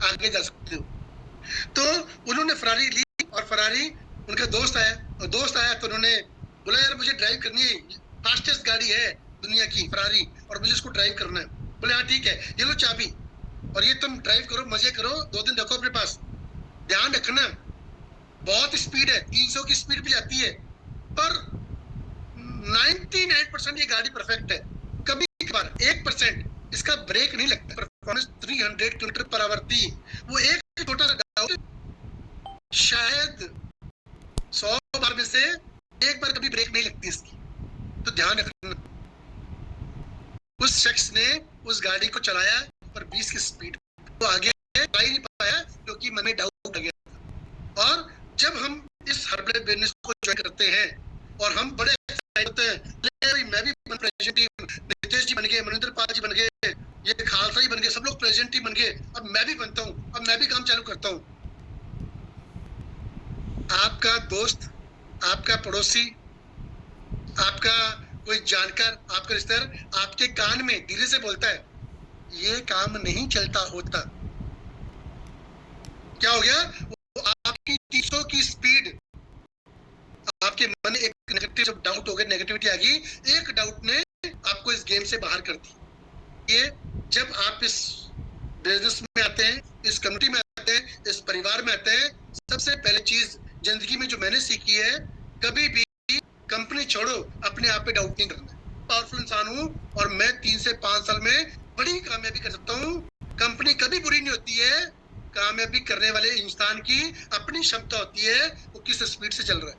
आगे जा सकते हो। तो उन्होंने फरारी ली और फरारी उनका दोस्त आया, और दोस्त आया तो उन्होंने बोला यार मुझे ड्राइव करनी है, फास्टेस्ट गाड़ी है दुनिया की फरारी और मुझे इसको ड्राइव करना है। बोले हाँ ठीक है, ये लो चाबी और ये तुम ड्राइव करो, मजे करो, 2 दिन रखो अपने पास। ध्यान रखना बहुत स्पीड है, 300 की स्पीड भी जाती है, पर 99% ये गाड़ी परफेक्ट है। कभी कभार 1% इसका ब्रेक नहीं लगता। परफॉर्मेंस 300 किलोमीटर पर आवर थी। वो एक छोटा सा डाउट, शायद 100 बार में से एक बार कभी ब्रेक नहीं लगती इसकी, तो ध्यान रखना। उस शख्स ने उस गाड़ी को चलाया पर 20 की स्पीड, तो आगे बढ़ ही नहीं पाया क्योंकि मन में डाउट आ गया। और जब हम इस हर्बल बिजनेस को ज्वाइन करते हैं और हम बड़े एक्साइटेड होते हैं, मैं भी प्रेजेंट टीम, नितेश जी बन गए, मनिंदर पाल जी बन गए, ये खालसा जी बन गए, सब लोग प्रेजेंट टीम बन गए, अब मैं भी बनता हूँ, अब मैं भी काम चालू करता हूँ। आपका दोस्त, आपका पड़ोसी, आपका कोई जानकार, आपका रिश्तेदार आपके कान में धीरे से बोलता है ये काम नहीं चलता होता, क्या हो गया? वो आपकी 300 की स्पीड, आपके मन में एक नेगेटिव जब डाउट हो गया, नेगेटिविटी आ गई, एक डाउट ने आपको इस गेम से बाहर कर दी। ये जब आप इस बिजनेस में आते हैं, इस कम्युनिटी में आते हैं, इस परिवार में आते हैं, सबसे पहले चीज जिंदगी में जो मैंने सीखी है, कभी भी कंपनी छोड़ो, अपने आप पे डाउट नहीं करना। पावरफुल इंसान हूँ और मैं 3 से 5 साल में बड़ी कामयाबी कर सकता हूँ। कंपनी कभी बुरी नहीं होती है, कामयाबी करने वाले इंसान की अपनी क्षमता होती है, वो किस स्पीड से चल रहा है।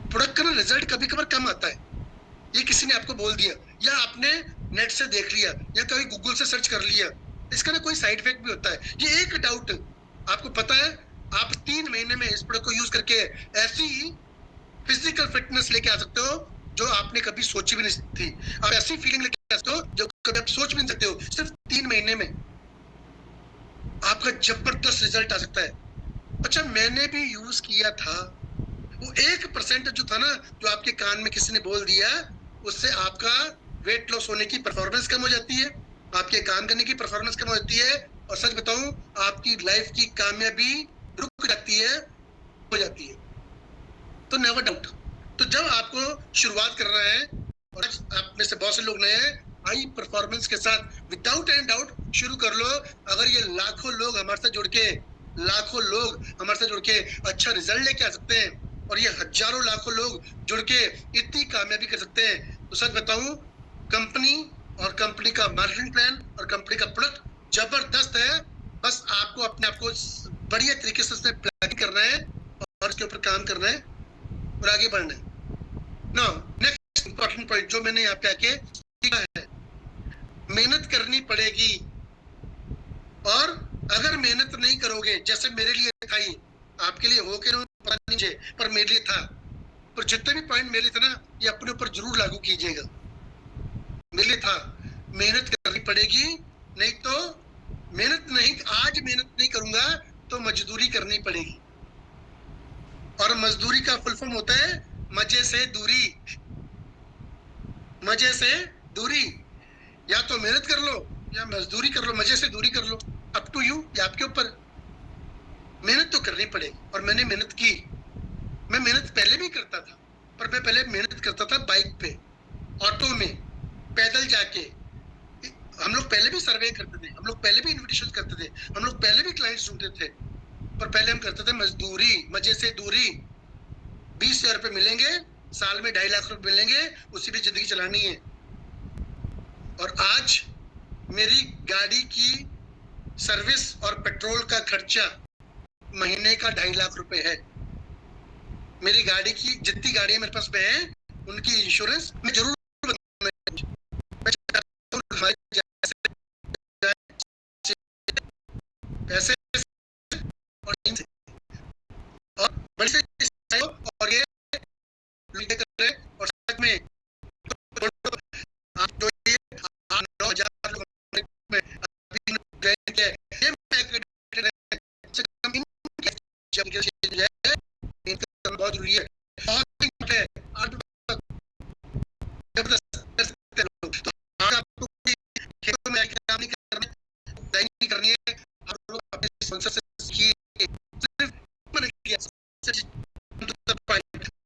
प्रोडक्ट का रिजल्ट कभी कभार कम आता है, ये किसी ने आपको बोल दिया या आपने नेट से देख लिया या कभी गूगल से सर्च कर लिया, इसका ना कोई साइड इफेक्ट भी होता है। ये एक डाउट आपको पता है, आप 3 महीने में इस प्रोडक्ट को यूज करके ऐसी फिजिकल फिटनेस लेके आ सकते हो जो आपने कभी सोची भी नहीं थी। आप ऐसी फीलिंग लेके आ सकते हो जो कभी आप सोच भी नहीं सकते हो। सिर्फ 3 महीने में आपका जबरदस्त रिजल्ट आ सकता है। अच्छा, मैंने भी यूज किया था, वो 1% जो था ना, जो आपके कान में किसी ने बोल दिया, उससे आपका वेट लॉस होने की परफॉर्मेंस कम हो जाती है, आपके काम करने की परफॉर्मेंस कम हो जाती है, और सच बताऊं आपकी लाइफ की कामयाबी रुक जाती है, हो जाती है। तो नेवर डाउट। तो जब आपको शुरुआत करना है और आप में से बहुत से लोग नए हैं, हाई परफॉर्मेंस के साथ विदाउट एनी डाउट शुरू कर लो। अगर ये लाखों लोग हमारे साथ जुड़ के, लाखों लोग हमारे साथ जुड़ के अच्छा रिजल्ट लेके आ सकते हैं, और ये हजारों लाखों लोग जुड़ के इतनी कामयाबी कर सकते हैं, तो सच बताऊं कंपनी और कंपनी का मार्केटिंग प्लान और कंपनी का प्रोडक्ट जबरदस्त है। बस आपको अपने आप को बढ़िया तरीके से उसमें प्लान करना है और उसके ऊपर काम करना है और आगे बढ़ना है। नाउ नेक्स्ट इंपॉर्टेंट पॉइंट जो मैंने यहाँ पे आके सीखा है, मेहनत करनी पड़ेगी। और अगर मेहनत नहीं करोगे, जैसे मेरे लिए था, ही आपके लिए हो के पता नहीं मुझे, पर मेरे लिए था, पर जितने भी पॉइंट मेरे लिए था ना, ये अपने ऊपर जरूर लागू कीजिएगा। मेरे लिए था, मेहनत करनी पड़ेगी, नहीं तो मेहनत नहीं, आज मेहनत नहीं करूंगा तो मजदूरी करनी पड़ेगी। और मजदूरी का फुल फॉर्म होता है मजे से दूरी। मजे से दूरी, या तो मेहनत कर लो या मजदूरी कर लो, मजे से दूरी कर लो, अप टू यू, ये आपके ऊपर। मेहनत तो करनी पड़ेगी और मैंने मेहनत की। मैं मेहनत पहले भी करता था, पर मैं पहले मेहनत करता था बाइक पे, ऑटो में, पैदल जाके। हम लोग पहले भी सर्वे करते थे, हम लोग पहले भी इन्विटेशन करते थे, हम लोग पहले भी क्लाइंट्स ढूंढते थे, पर पहले हम करते थे मजदूरी, मजे से दूरी। 20,000 रुपए मिलेंगे, साल में 2.5 लाख रुपए मिलेंगे, उसी भी जिंदगी चलानी है। और आज मेरी गाड़ी की सर्विस और पेट्रोल का खर्चा महीने का 2.5 लाख रुपए है। मेरी गाड़ी की जितनी गाड़ियां मेरे पास में है, उनकी इंश्योरेंस मैं जरूर पैसे और बड़ी से, और ये कर रहे, और सच में आप जो ये 9,000 लोग में अभी ज्वाइन किया है, ये बहुत जरूरी है, बहुत इम्पोर्टेंट है। तो आपको खेतों में काम नहीं करना, स्पॉन्सर से सीखिए, सिर्फ मैंने किया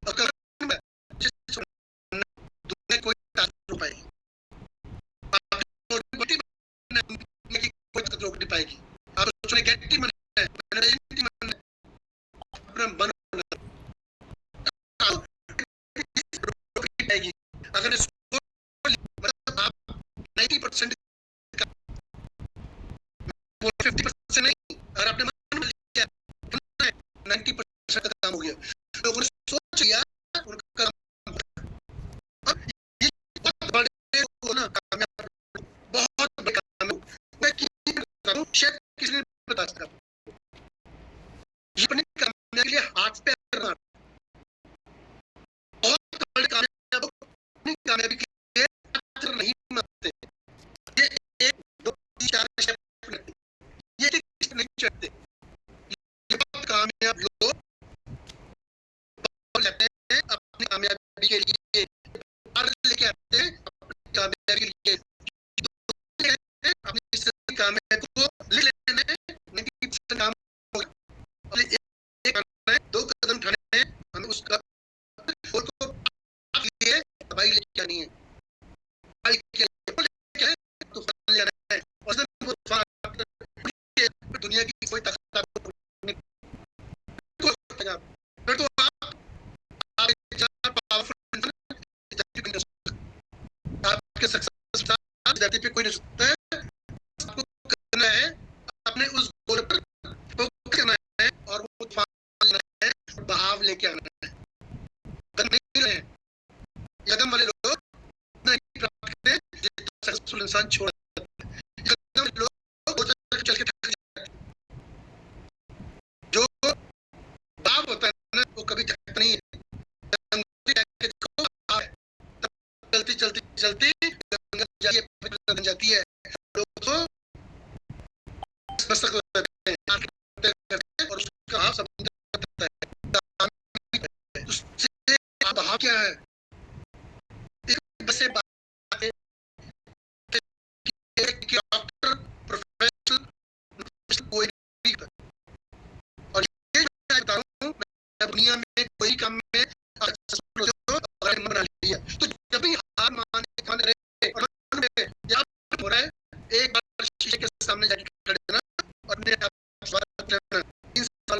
और दुनिया कोई ताकत पाएगी, कोई ताकत रोक नहीं पाएगी। आप उसमें गैरेंटी मन है, अगर इसको मतलब आप 90% 50% नहीं, अगर आपने मन में लिया 90% का काम हो गया, लोगों ने सोच लिया उनका काम। अब ये बहुत बड़े हो ना कामयाब, बहुत बड़े कामयाब, मैं बता दूं शायद किसी ने बता सकता, ये अपनी कामयाबी के लिए हाथ पे करना, बहुत बड़े कामयाब अपनी कामयाबी के लिए नहीं मानते, ये 1 2 3 4 स्टेप ये नहीं चढ़ते, ये बहुत कामयाब लोग लेते हैं अपनी कामयाबी के लिए, लेके आते हैं अपनी कामयाबी के लिए, अपनी कामयाबी को ले लेने में 90% काम हो गया, एक करना है, 2 कदम उठाने हैं, हमें उसका और को लिए दवाई लेके आनी है, दवाई लेके आए तो फल लेना है, और दुनिया की कोई ताकत नहीं, फिर तो आप पावरफुल आपके सक्सेस धरती पे कोई नहीं सकता है, आपको करना है अपने उस गोल पर फोकस करना है और वो लेना है, बहाव लेके आना है, नहीं रहे यदम वाले लोग नहीं प्राप्त करते, सक्सेसफुल इंसान छोड़ देते हैं, यदम लोग चल के थक जाते हैं, जो भाव होता है ना वो कभी थकता नहीं है, चलती चलती चलती बन जाती है, लोग तो और उसका भाव समझता है, उससे भाव क्या है, से बात है कि डॉक्टर प्रोफेशनल कोई नहीं करता, और ये मैं बता रहा हूँ दुनिया में कोई काम में बना लिया तो जब भी हार माने रहे और मन में याद हो रहा है, एक बार शीशे के सामने जाके खड़े होना और अपने आप बात करना, 3 साल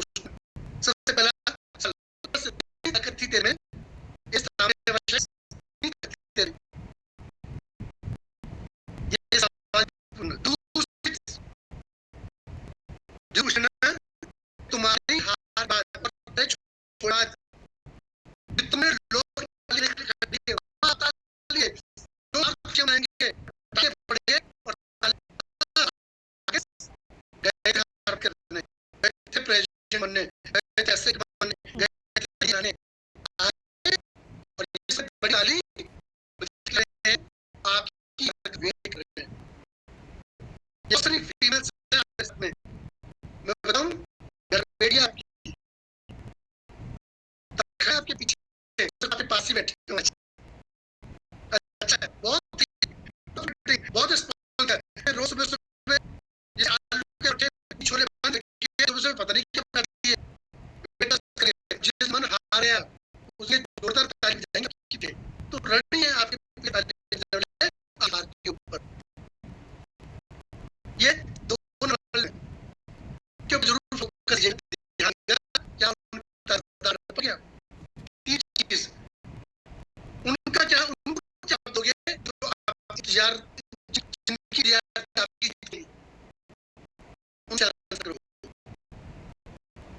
सबसे पहला ताकत थी तेरे में, इस सामने तेरे ये सवाल दूसरा तुम्हारी हार बात छोड़ा, जितने लोग पड़े और बनने ऐसे बनने और ये सब बड़ी डाली आपकी वेट कर रहे हैं, ये सिर्फ फीमेल्स में मैं बताऊं गरबेड़िया आपके पीछे आपके पास ही बैठे, अच्छा है, बहुत स्पॉन्सर है, रोज सुबह ये आलू के रोटे छोले बंद किए तो उसे पता नहीं क्या बना दिए, जिस मन हारे उसे जोरदार तारीफ देंगे, तो रनिंग है आपके आधार के ऊपर, ये दोनों के ऊपर जरूर फोकस ध्यान क्या क्या चीज उनका क्या उनको क्या दोगे जो आप इंतजार जिनकी आपकी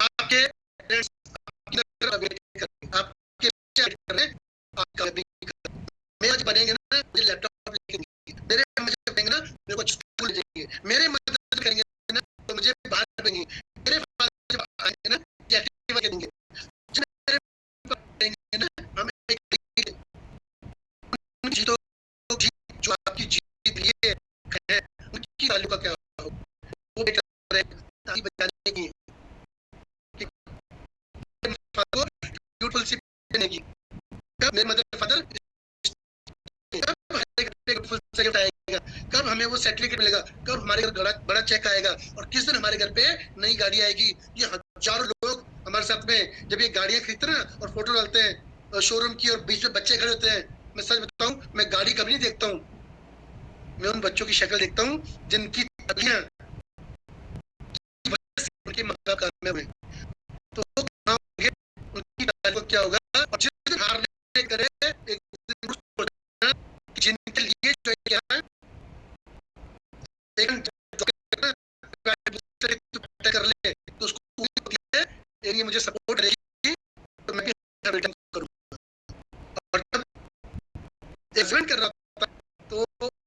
आपके मैं आज बनेंगे ना, मुझे लैपटॉप लेके मेरे मुझे बनेंगे ना, मेरे को स्कूल जाएंगे, मेरे मदद करेंगे ना तो मुझे बाहर बनेंगे, मेरे फादर आएंगे ना एक्टिवा देंगे, ना हमें जीतो जो आपकी जीत ये है उनकी ताल्लुक का क्या हो वो बेटर है ताकि बचाने की ब्यूटीफुल सी बनेगी, कब मेरे मदर फादर कब हमें वो सर्टिफिकेट मिलेगा, कब हमारे घर बड़ा चेक आएगा और किस दिन हमारे घर पे नई गाड़ी आएगी। ये हजारों लोग हमारे साथ में जब ये गाड़ियां खरीदते हैं ना और फोटो डालते हैं शोरूम की और बीच में बच्चे खड़े होते हैं, मैं सच बताऊं, मैं गाड़ी कभी नहीं देखता हूँ, मैं उन बच्चों की शक्ल देखता हूँ जिनकी तबियां उनके माँ बाप कामयाब हुए, तो उनकी को क्या होगा। और जिस दिन हारने करे एक जिनके लिए जो क्या है कर ले तो उसको ये मुझे सपोर्ट रहेगी तो मैं भी रिटर्न करूंगा। और जब एक्सीडेंट कर रहा था तो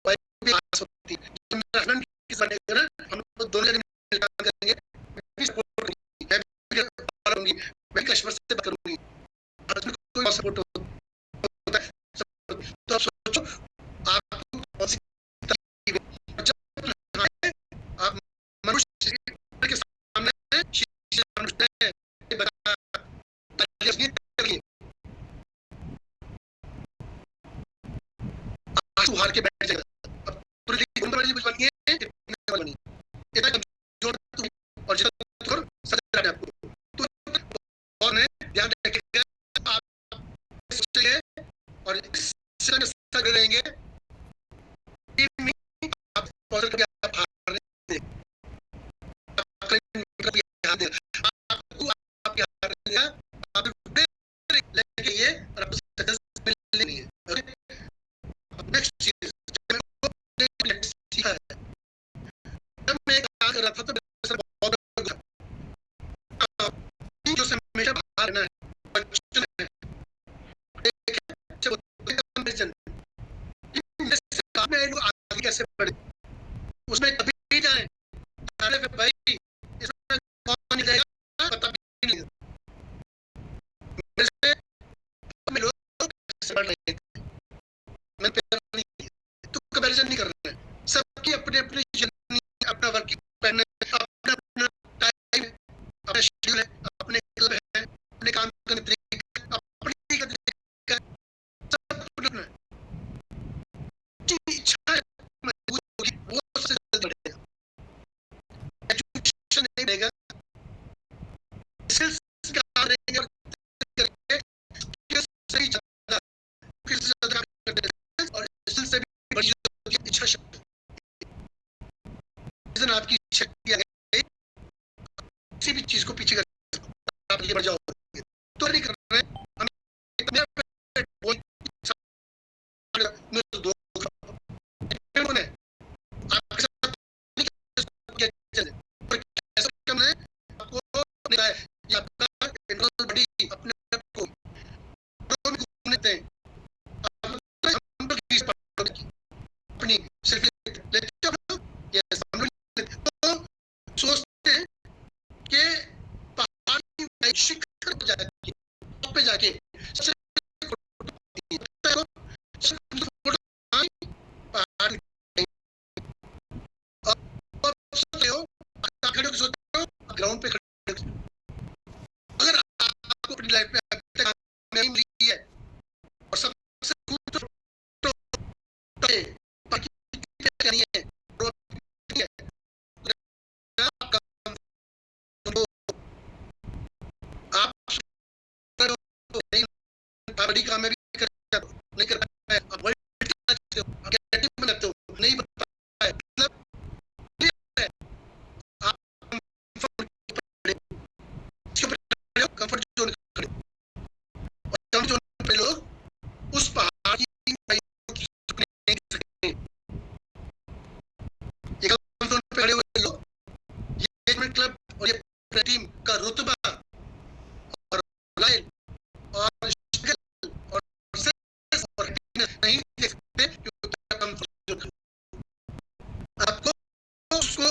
वाइफ भी आस होती है, जब मेरा हस्बैंड किस बनेगा ना, हम लोग दोनों जने काम करेंगे, मैं भी सपोर्ट करूंगी, मैं भी करूंगी, मैं भी कस्टमर से बात करूंगी, हस्बैंड को कोई सपोर्ट होता है। तो आप सोचो आपको कौन सी आप मनुष्य के सामने हार के बैठ जाएगा। अब पूरी बन गई इतना कमजोर और जितना सजा आपको तो और ने ध्यान रखिएगा आप और रहेंगे आप पॉजिटिव आप हार रहे आप लेके ये और आपको सक्सेस मिलनी है। नेक्स्ट चीज सीखा है, जब मैं काम कर रहा था तो जो हमेशा बाहर रहना है बच्चों है आगे कैसे बढ़े उसमें कभी जाए भाई इसमें कौन नहीं जाएगा पता भी नहीं बढ़ रहे थे, मैं तो कंपैरिजन नहीं कर रहा है, सबकी अपने अपने अपना वर्किंग पैटर्न अपना अपना टाइम अपना शेड्यूल है, अपने क्लब है, अपने काम करने तरीका अपनी तरीका सब अपना इच्छा मजबूत होगी वो सबसे ज्यादा बढ़ेगा। एजुकेशन नहीं रहेगा स्किल्स का रहेंगे और सही ज्यादा और से भी बड़ी इच्छा शक्ति आपकी शक्ति आ गई किसी भी चीज को पीछे कर आप आगे बढ़ जाओगे तो नहीं कर रहे हम आपके साथ आपको अपने को घूमने दें अपनी सेल्फी सोचते हैं कि पहाड़ी शिखर पे जाके ग्राउंड पे अगर आपको अपनी लाइफ में मिली है और सबसे बड़ी काम में भी नहीं कर पाए बनाते हो नहीं बता पाए कंफर्ट जोन पे लोग उस पहाड़ पे खड़े हुए लोग ये क्लब और ये टीम का रुतबा और लाइन और नहीं देख सकते आपको उसको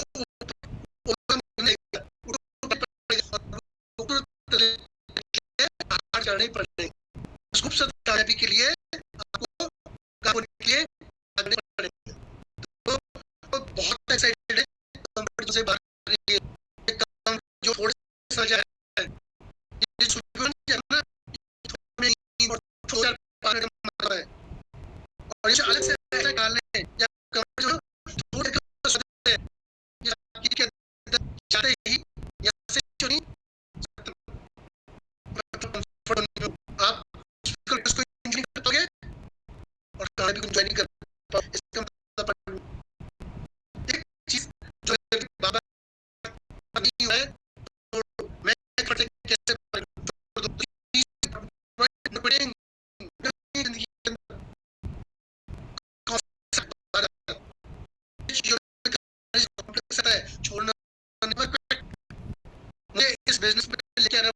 चढ़नी पड़ेगी खूबसूरत कामयाबी के लिए आपको काम के लिए आगे पड़ेगा तो बहुत एक्साइटेड है कंफर्ट से बाहर जो थोड़ा सा है ना थोड़ा और ये अलग से डालने या थोड़े बिजनेस में लेके आ रहे हो,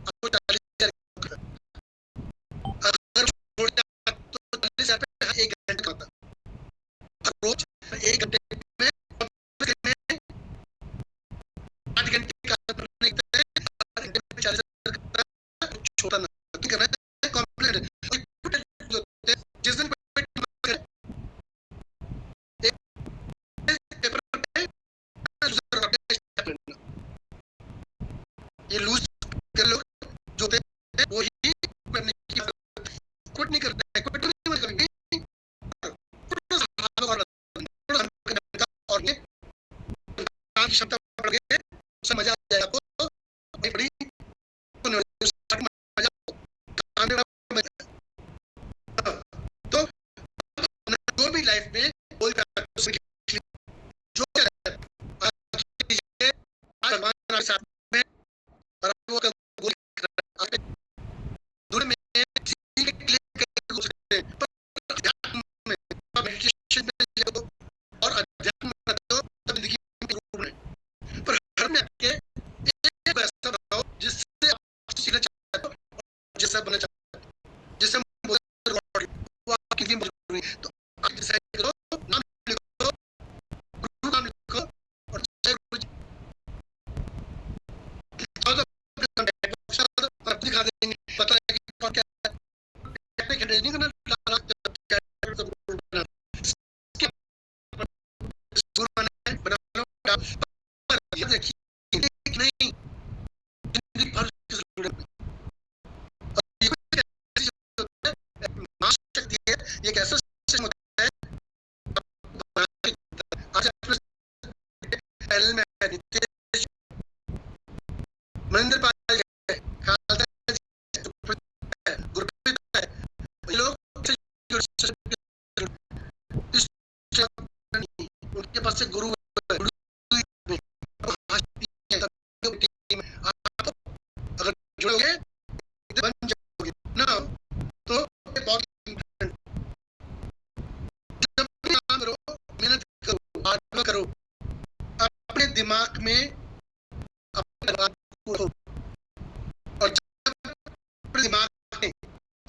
आपको 40,000 अगर छोड़ दिया तो 40,000 एक घंटे का होता है। रोज 1 घंटे में 8 घंटे का निकलता है, 40,000 छोटा ना करना है, कॉम्प्लीट जिस दिन ये लूज कर लो जो होते हैं वो ही करने की क्विट नहीं करते हैं, क्विट नहीं करेंगे और ये काम की क्षमता बढ़ गई, उससे मजा आ जाएगा आपको, बड़ी तो जो भी लाइफ में कोई जो भगवान साथ में और वो दुनिया में मेडिटेशन में और अध्यात्म में तो जिंदगी में पर हर में आपके एक ऐसा बनाओ जिससे आप सीखना चाहते हो, जैसा बनना चाहते हो, जैसे वो आपकी भी मजबूरी है, तो आप डिसाइड करो, नाम लिखो, गुरु नाम लिखो और दिखा देंगे, पता है कि कौन क्या नहीं करना, एक ऐसा सिस्टम होता है महेंद्र पाल उनके पास से गुरु अगर जुड़ोगे बन जाओगे ना, तो बहुत जब भी काम करो, मेहनत करो, हार्ड वर्क करो, अपने दिमाग में अपने बात को रखो, और जब अपने दिमाग में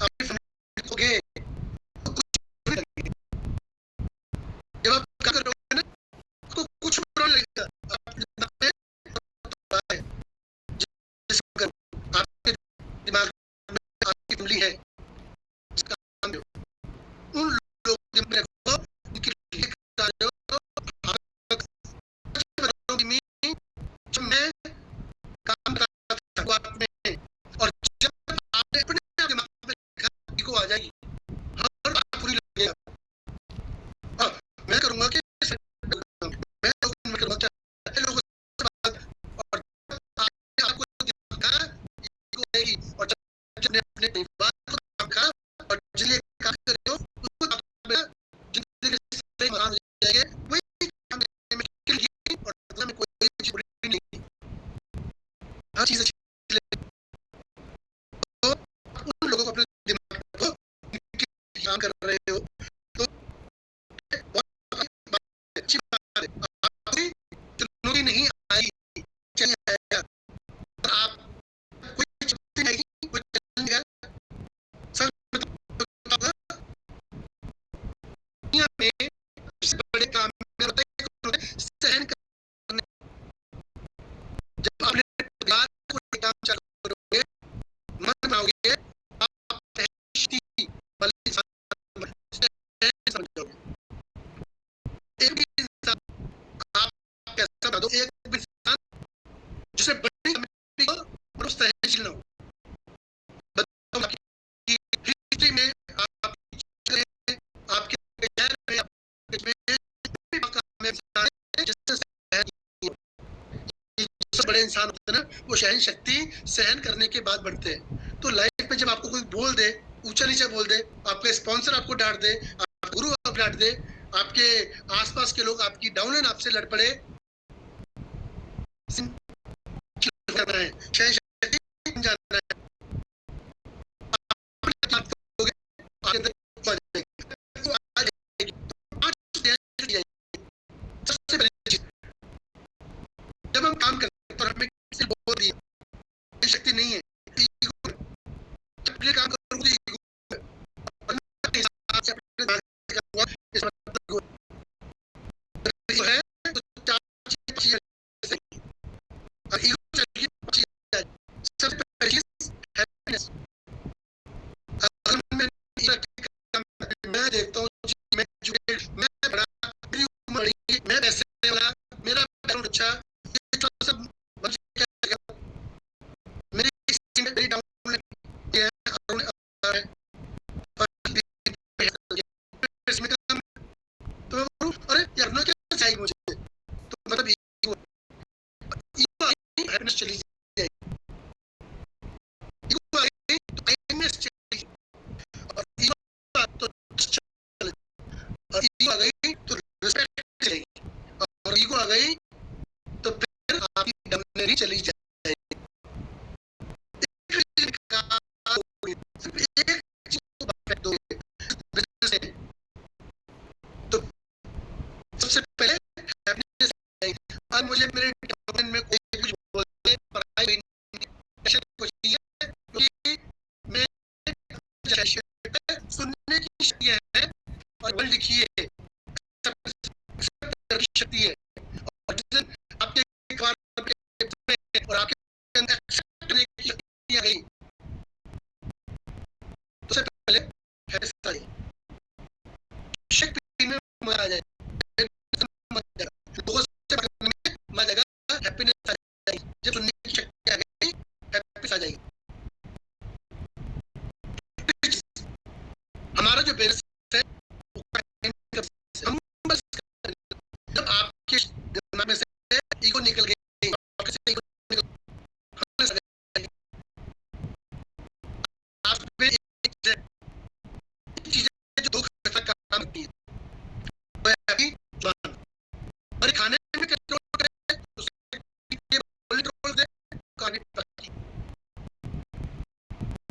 अपने फैमिली को गए तो कुछ नहीं लगेगा, जब आप क्या करोगे ना आपको कुछ बुरा नहीं लगेगा, अपने दिमाग में आपके दिमाग में आपकी फैमिली है, उन लोगों में रखो उनके लिए कार्य जब मैं काम करता था आपने, और जब आपने अपने दिमाग में लिखा को आ जाएगी, हर बात पूरी लगेगा, मैं करूंगा कि मैं करूंगा लोगों से बात, और आपको और जब अपने परिवार को रखा और जिले काम कर रहे हो उसको जिंदगी से महान हो जाएंगे, वही काम करने में और में कोई चीज बुरी नहीं, हर चीज अच्छी लगेगी, तो उन लोगों को अपने दिमाग में काम कर रहे हो तो अच्छी बात है, आपकी चुनौती नहीं आई, चलिए आएगा, आप कोई चुनौती नहीं, कोई चलेगा, सर दुनिया में सबसे बड़े काम में होता है सहन करने, जब अपने परिवार को काम चालू करोगे, मन बनाओगे, आप वाले इंसान समझोगे, एक भी इंसान आप कैसा बना दो, एक भी इंसान जिसे बड़ी कमिटी हो और सहनशील ना हो, हिस्ट्री में आपके शहर में सबसे बड़े इंसान होते हैं ना, वो सहन शक्ति सहन करने के बाद बनते हैं, तो लाइफ में जब आपको कोई बोल दे, ऊंचा नीचा बोल दे, आपके स्पॉन्सर आपको डांट दे, गुरु आप डांट दे, आपके आसपास के लोग आपकी डाउन आपसे लड़ पड़े, सहन शक्ति जानना है, सबसे पहली चीज जब हम काम करते हैं तो हमें ये शक्ति नहीं है, ईगो है। अपने काम करूंगा तो ईगो है, और मैं अपने हिसाब से अपने दिमाग से करूंगा, इसका मतलब ईगो है। तो चार चीजें सही, और ईगो चलेगी, सबसे पहली चीज हैप्पीनेस। अगर मैं देखता हूँ मैं बड़ा, मेरी उम्र बड़ी, मैं पैसे वाला, मेरा बैकग्राउंड अच्छा, ये थोड़ा सा मेरी मेरी डाउन है, इसमें काम, तो अरे यार ना क्या चाहिए मुझे, तो मतलब ईगो हैप्पीनेस चली जाएगी, ईगो आई तो काइंडनेस चली, और ईगो तो चले, और ईगो आ गई तो रिस्पेक्ट चलेगी, और ईगो आ गई तो फिर आपकी डमनेरी चली जाएगी। एक चीज को परफेक्ट हो गई बिजनेस में, तो सबसे पहले हैप्पीनेस चाहिए। अब मुझे मेरे डिपार्टमेंट में कोई कुछ बोलते, पढ़ाई हुई नहीं, ऐसा कुछ नहीं है, क्योंकि मैं सुनने की शक्ति है, और पढ़ लिखिए शक्ति है, और जिस दिन आपके एक बार और आपके अंदर एक्सेप्ट करने की शक्ति आ गई, तो सबसे पहले हैप्पीनेस चाहिए, शक्ति में मजा आ जाए, लोगों से बात करने में मजा आ जाएगा, हैप्पीनेस आ जाएगी, जब सुनने की शक्ति आ गई, हैप्पीनेस आ जाएगी। हमारा जो बेस है, हम बस जब आपके दिमाग में से ईगो निकल गई, आप पे एक चीज जो दो काम करती है, वो है अभी जुबान, और खाने में कंट्रोल करें, बोलने कंट्रोल करें, खाने पर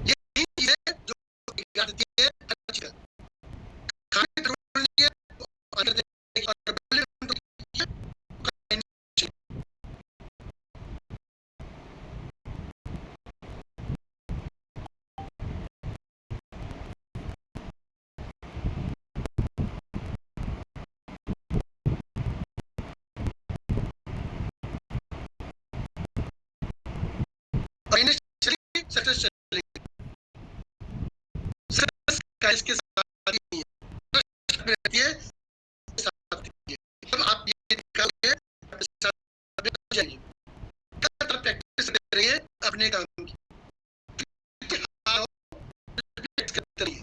ये तीन चीजें जो बिगाड़ देती है हर चीज, खाने कंट्रोल नहीं है तो आगे देखेगी, और बोलने कंट्रोल किया फाइनेंशियली सक्सेस चलेगी, सक्सेस का इसके साथ ही रहती है, जब आप ये निकालिए जाइए, प्रैक्टिस कर रही है अपने काम की, करते रहिए।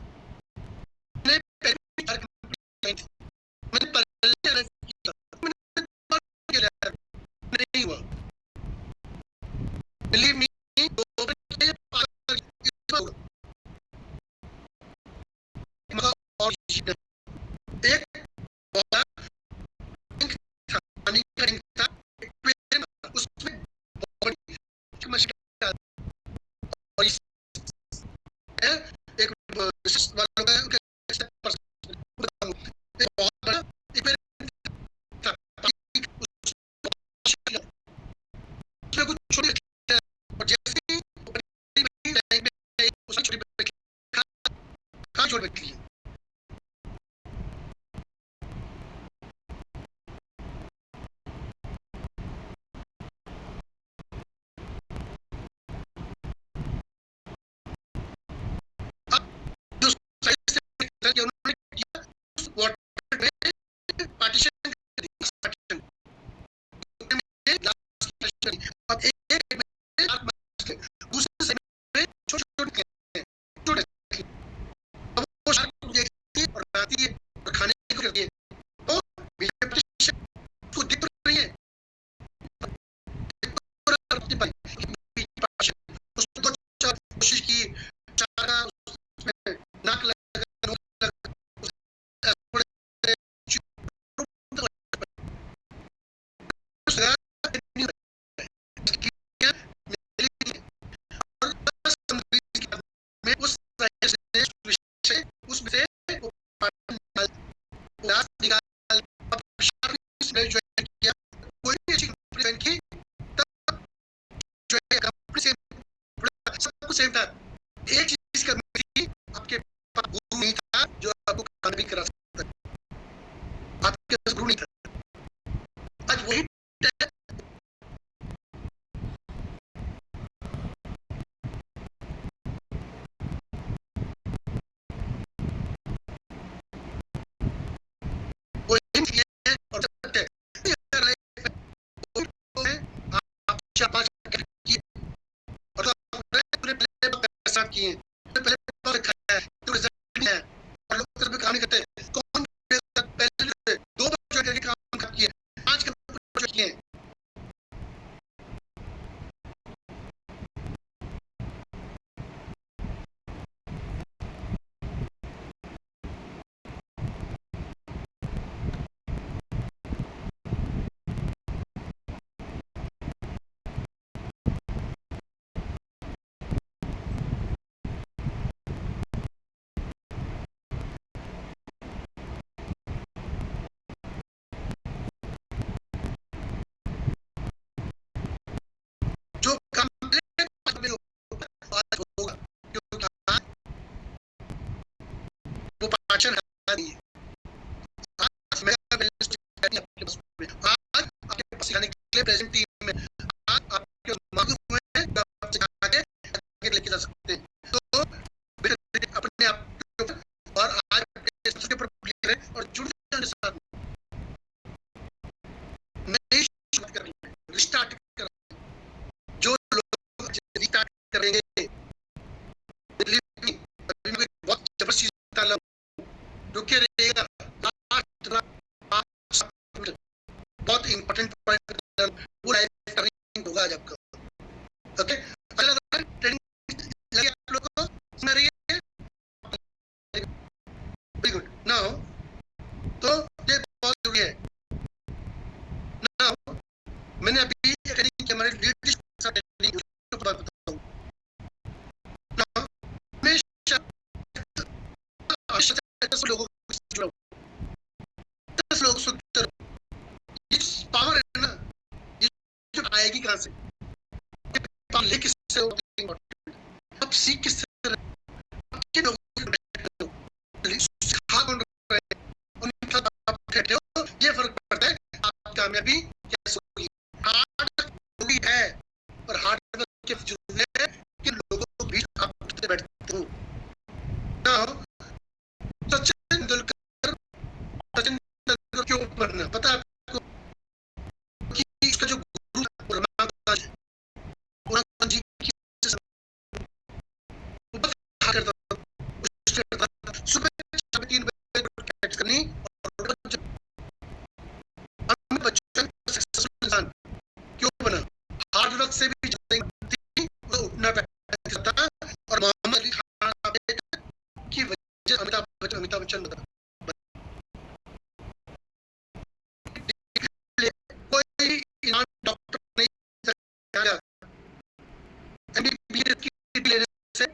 नहीं हुआ, बिलीव मी, और एक था उसमें और एक वालों का बहुत बड़ा एक कुछ छोटी, और जैसे उसकी छोटी कहाँ छोड़ बैठी है, उन्होंने किया वाटर में पार्टीशन, अब एक में दूसरे में छोटे छोटे, अब वो और आती है और खाने को करती है, तो उसको दिख रही है, उसको कोशिश की, नाक उसमें से कोई भी अच्छी कंपनी की, तब जो है कंपनी से सेम था। एक चीज कमी थी, आपके पास गुरु नहीं था जो आपको काम भी करा सकता है, आपके पास गुरु नहीं था। आज वही और सत्य है, आप 4-5 किए और आपने पहले पैसा किए, पहले खाया है, तो रिजल्ट नहीं है और लोग कभी काम नहीं करते। कौन पहले 2 बच्चों के काम किए, 5 के किए। जो काम होगा क्योंकि वो पाचन है। आज मैं आपके पास खाने के लिए प्रेजेंट टीम में आज आपके मालूम है आगे लेके जा सकते हैं। तो अपने आप और आज के ऊपर क्लियर है और जुड़ जाने साथ नई शुरुआत कर रिस्टार्ट कर, जो लोग रिस्टार्ट करेंगे बहुत जबरदस्त चीज रुके रहेगा। बहुत इंपॉर्टेंट पॉइंट वो लाइव ट्रेनिंग होगा आज आपका। ओके, अगर ट्रेनिंग लगे आप लोगों को सुन रही है, वेरी गुड। नाउ तो ये बहुत जरूरी है। नाउ मैंने अभी ट्रेनिंग के हमारे लीडरशिप ट्रेनिंग के बारे में बताऊं। नाउ हमेशा 10 लोगों को जुड़ाओ, 10 लोग सुनते रहो। इस पावर है ना, ये जो आएगी कहां से, ये किससे होती है, अब सीख किससे आपके लोगों को ये फर्क पड़ता है आप कामयाबी कैसे होगी। हार्ड है और हार्ड वर्क के जुड़ने के लोगों के बीच आप बैठते हो ना। सचिन तेंदुलकर क्यों बनना पता है आपको कि इसका जो गुरु जी की सुबह 3 बजे कैच करनी और बच्चों सक्सेसफुल इंसान क्यों बना, हार्ड वर्क से भी उठना था और मोहम्मद अली खान की वजह अमिताभ बच्चन बता कोई डॉक्टर नहीं एमबीबीएस की लेने से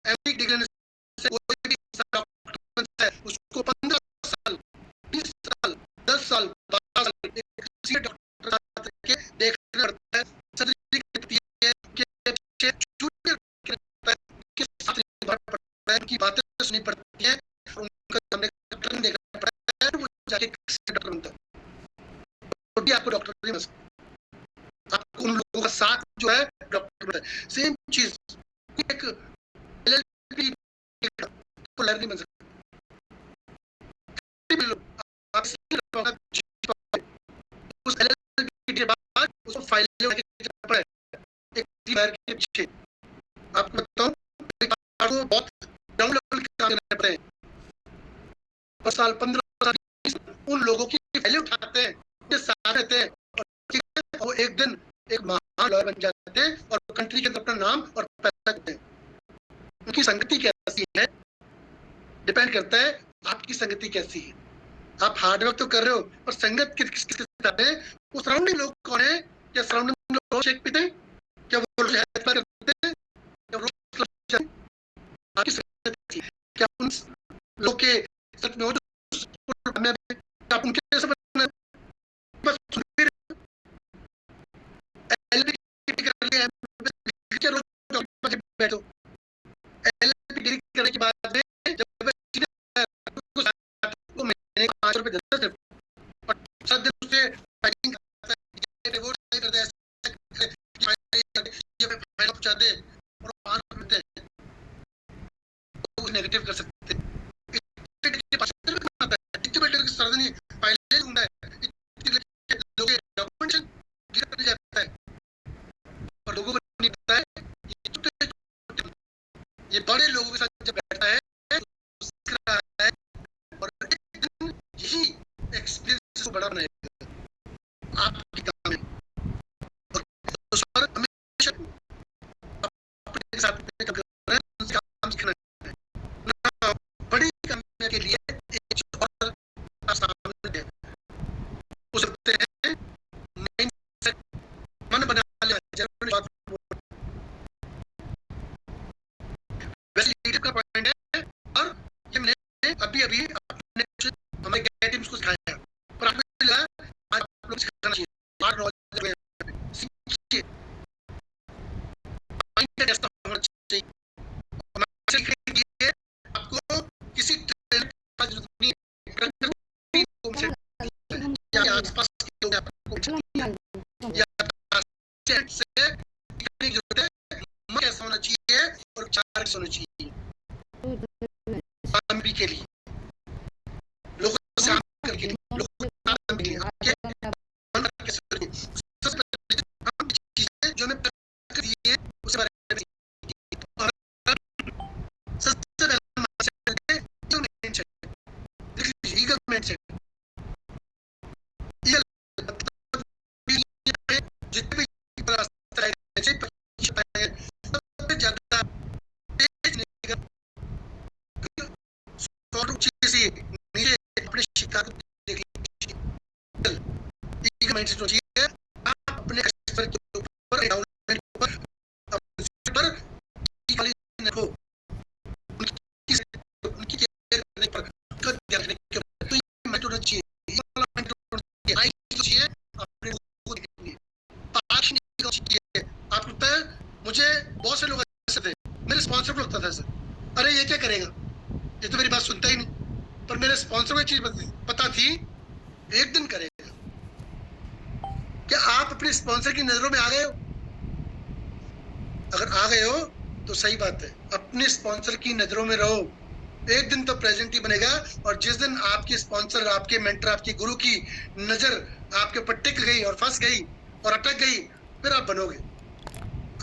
एमडी डिग्री से कोई भी डॉक्टर है उसको 15 साल 20 साल 10 साल 12 साल किसी डॉक्टर के देखना पड़ता है, सर्जरी करती है कि उनकी बातें सुननी पड़ती है, उनका सामने डॉक्टर देखना पड़ता है, वो जाके डॉक्टर बनता है। तो भी आपको डॉक्टर नहीं बन सकता, आपको उन लोगों का साथ जो है डॉक्टर। सेम चीज एक एलएलबी नहीं बन सकता, उस एलएलबी के बाद उसको फाइल पड़े एक के पीछे आपको बताऊं बहुत डाउन लेवल के काम करने पड़ते हैं और साल 15 साल उन लोगों की वैल्यू उठाते हैं, ये साथ रहते हैं और वो एक दिन एक महान लॉयर बन जाते हैं और कंट्री के अंदर अपना नाम और पैसा करते हैं। उनकी संगति कैसी है डिपेंड करता है आपकी संगति कैसी है। आप हार्डवर्क तो कर रहे हो पर संगत किसके साथ है, वो सराउंडिंग लोग कौन है, क्या सराउंडिंग लोग शेक पीते हैं, क्या वो करते हैं, क्या वो आपकी संगति क्या उन लोग के साथ में हो आप उनके जैसे बस कर लिया बैठो पहुंचा दे और पार करते हैं, नेगेटिव कर सकते हैं। पहले ढूंढा है, लोग डॉक्यूमेंटेशन गिरा जाता है और लोगों को नहीं पता है। ये बड़े लोगों के साथ जब बैठा है और एक दिन यही एक्सपीरियंस को बड़ा बनाएगा आपकी काम में। और उस पर हमेशा अपने साथ काम सीखना है। बड़ी कंपनियों के लिए एक और सामने हो सकते हैं माइंडसेट मन बना लिया जरूरी बात। वैसे लीडर का पॉइंट है और ये मैंने अभी अपने हमारे गैर टीम्स को सिखाया पर आपको लगा आज आप लोग सिखाना चाहिए। स्मार्ट नॉलेज सीखिए, माइंडसेट ऐसा होना चाहिए। माइंडसेट के लिए आपको किसी ट्रेनर की जरूरत नहीं है, या आसपास के लोग आपको या से सीखने की जरूरत है। मन कैसा होना चाहिए और विचार कैसा होना चाहिए भी के लिए, लोगों से करके लोगों के लिए हम चीजें जो हमें दी है उसके बारे में सबसे पहले जितने भी अपने शिक्षा को देख लीजिए। माइंडसेट होना चाहिए आप अपने कस्टमर के ऊपर रखो, उनकी केयर करने पर ध्यान रखने के तो ये माइंड होना चाहिए। अपने को देखने पार्क नहीं चाहिए। आपको पता है मुझे बहुत से लोग ऐसे थे, मेरे स्पॉन्सर को लगता था सर अरे ये क्या करेगा, ये तो मेरी बात सुनता ही नहीं। पर मेरे स्पॉन्सर को एक चीज पता थी, एक दिन करेगा। क्या आप अपने स्पॉन्सर की नजरों में आ गए हो? अगर आ गए हो तो सही बात है, अपने स्पॉन्सर की नजरों में रहो। एक दिन तो प्रेजेंट ही बनेगा और जिस दिन आपके स्पॉन्सर, आपके मेंटर, आपके गुरु की नजर आपके ऊपर टिक गई और फंस गई और अटक गई, फिर आप बनोगे।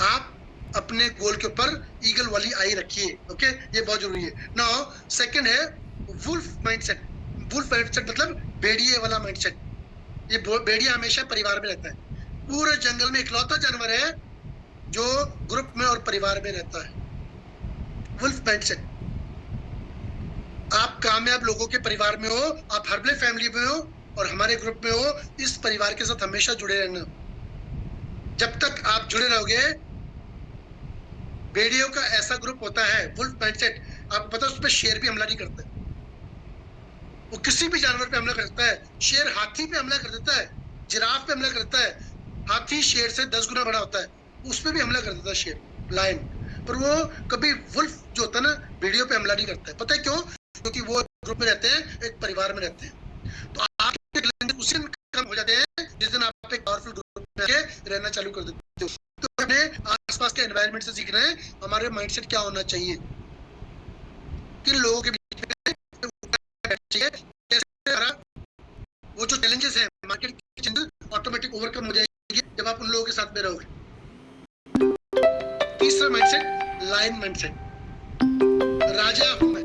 आप अपने गोल के ऊपर ईगल वाली आई रखिए। ओके, ये बहुत जरूरी है। नाउ सेकंड है वुल्फ माइंडसेट। वुल्फ माइंडसेट मतलब भेड़िए वाला माइंडसेट। ये भेड़िया हमेशा परिवार में रहता है। पूरे जंगल में इकलौता जानवर है जो ग्रुप में और परिवार में रहता है। Wolf mindset. आप कामयाब लोगों के परिवार में हो, आप हर्बले फैमिली में हो और हमारे ग्रुप में हो, इस परिवार के साथ हमेशा जुड़े रहना। जब तक आप जुड़े रहोगे, भेड़ियों का ऐसा ग्रुप होता है वुल्फ माइंडसेट, आपको पता है उस पर शेर भी हमला नहीं करता। वो किसी भी जानवर पे हमला कर सकता है। शेर हाथी पे हमला कर देता है, जिराफ पे हमला करता है। हाथी शेर से 10 गुना बड़ा होता है, उस पर भी हमला कर देता है शेर, लायन। पर वो कभी वुल्फ जो होता है ना, भेड़ियों पे हमला नहीं करता है। पता है क्यों? क्योंकि वो ग्रुप में रहते हैं, एक परिवार में रहते हैं। तो आपके उसी दिन कम हो जाते हैं जिस दिन आप एक पावरफुल ग्रुप में रहना चालू कर देते हो। तो हमें आसपास के एनवायरनमेंट से सीखना है हमारे माइंडसेट क्या होना चाहिए, किन लोगों के बीच में चाहिए, कैसे वो जो चैलेंजेस है मार्केट के चैलेंजेस ऑटोमेटिक ओवरकम हो जाएगी जब आप उन लोगों के साथ में रहोगे। तीसरा माइंडसेट लायन माइंडसेट। राजा हूं मैं,